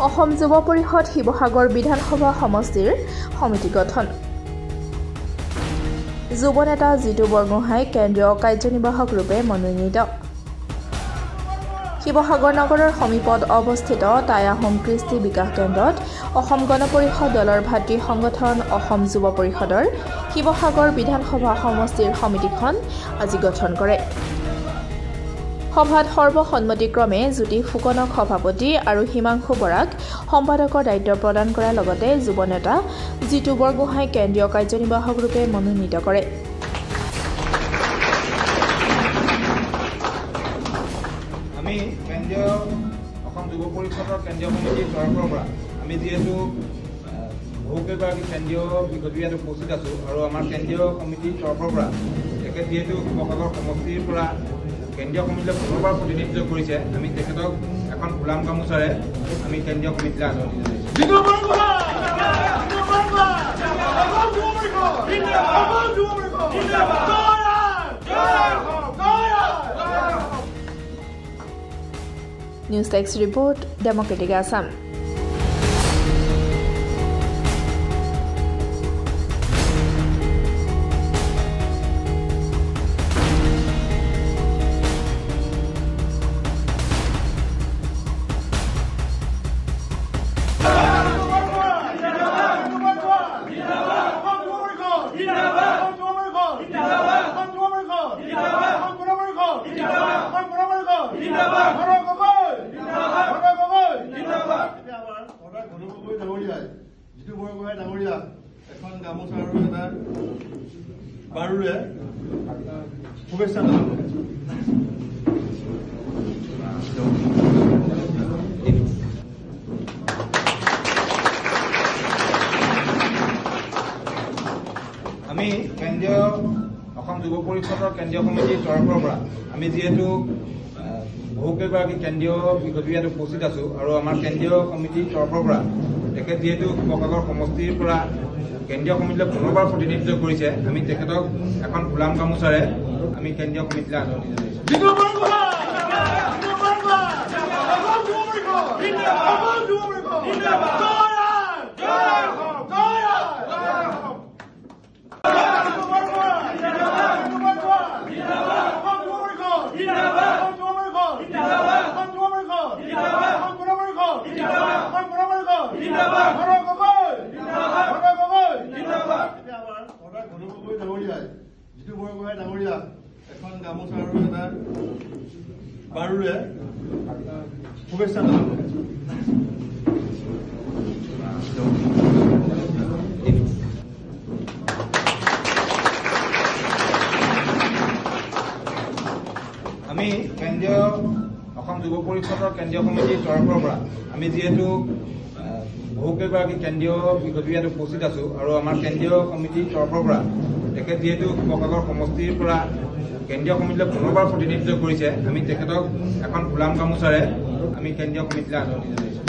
অসম যুৱ পৰিষদ শিৱসাগৰ বিধানসভা সমষ্টিৰ সমিতি গঠন। যুৱ নেতা জিতু বৰগোহাঁই কেন্দ্ৰীয় কাৰ্যনিৰ্বাহক ৰূপে মনোনীত। শিৱসাগৰ নগৰৰ সমীপত অৱস্থিত টাই আহোম কৃষ্টি বিকাশ কেন্দ্ৰত অসম গণ পৰিষদ দলৰ ভাতৃ সংগঠন অসম যুৱ পৰিষদৰ শিৱসাগৰ বিধানসভা সমষ্টিৰ সমিতিখন আজি গঠন কৰে। সভাত সৰ্বসন্মতিক্ৰমে জ্যোতি ফুকনক সভাপতি আৰু হিমাংশু বৰাক সম্পাদকৰ দায়িত্ব প্ৰদান কৰাৰ লগতে যুৱ নেতা জিতু বৰগোহাঁই কেন্দ্ৰীয় কাৰ্যনিৰ্বাহক ৰূপে মনোনীত কৰে। আমি কেন্দ্ৰীয় অসম যুৱ পৰিষদৰ কেন্দ্ৰীয় কমিটিৰ তৰফৰ পৰা আমি যিহেতু বহুকেইগৰাকী কেন্দ্ৰীয় বিষয়টো ইয়াত উপস্থিত আছোঁ আৰু আমাৰ কেন্দ্ৰীয় কমিটিৰ তৰফৰ পৰা তেখেত যিহেতু শিৱসাগৰ সমষ্টিৰ পৰা কেন্দ্ৰীয় কমিটিলৈ পুনৰবাৰ প্ৰতিনিধিত্ব কৰিছে, আমি তেখেতক এখন গোলাম গামোচাৰে আমি কেন্দ্ৰীয় কমিটিলৈ আদৰণি জনাইছোঁ। নিউজ টেক্স ৰিপৰ্ট, ডেমক্ৰেটিক আছাম। জিতু বৰগোহাঁই ডাঙৰীয়া এখন গামোচা আৰু এটা বাৰুৰে শুভেচ্ছা জনাব। আমি কেন্দ্ৰীয় অসম যুৱ পৰিষদৰ কেন্দ্ৰীয় কমিটিৰ তৰফৰ পৰা আমি যিহেতু বহুকেইগৰাকী কেন্দ্ৰীয় বিষয়টো ইয়াত উপস্থিত আছোঁ আৰু আমাৰ কেন্দ্ৰীয় কমিটিৰ তৰফৰ পৰা তেখেত যিহেতু শিৱসাগৰ সমষ্টিৰ পৰা কেন্দ্ৰীয় কমিটিলৈ পুনৰবাৰ প্ৰতিনিধিত্ব কৰিছে, আমি তেখেতক এখন গোলাম গামোচাৰে আমি কেন্দ্ৰীয় কমিটিলৈ আদৰণি জনাইছোঁ। জিতু বৰগোহাঁই ডাঙৰীয়া এখন গামোচা আৰু এটা বাৰুৰে শুভেচ্ছা জনাব। আমি কেন্দ্ৰীয় অসম যুৱ পৰিষদৰ কেন্দ্ৰীয় কমিটিৰ তৰফৰ পৰা আমি যিহেতু বহুকেইগৰাকী কেন্দ্ৰীয় বিষয়টো ইয়াত উপস্থিত আছোঁ আৰু আমাৰ কেন্দ্ৰীয় কমিটিৰ তৰফৰ পৰা তেখেত যিহেতু শিৱসাগৰ সমষ্টিৰ পৰা কেন্দ্ৰীয় কমিটিলৈ পুনৰবাৰ প্ৰতিনিধিত্ব কৰিছে, আমি তেখেতক এখন গোলাম গামোচাৰে আমি কেন্দ্ৰীয় কমিটিলৈ আদৰণি জনাইছোঁ।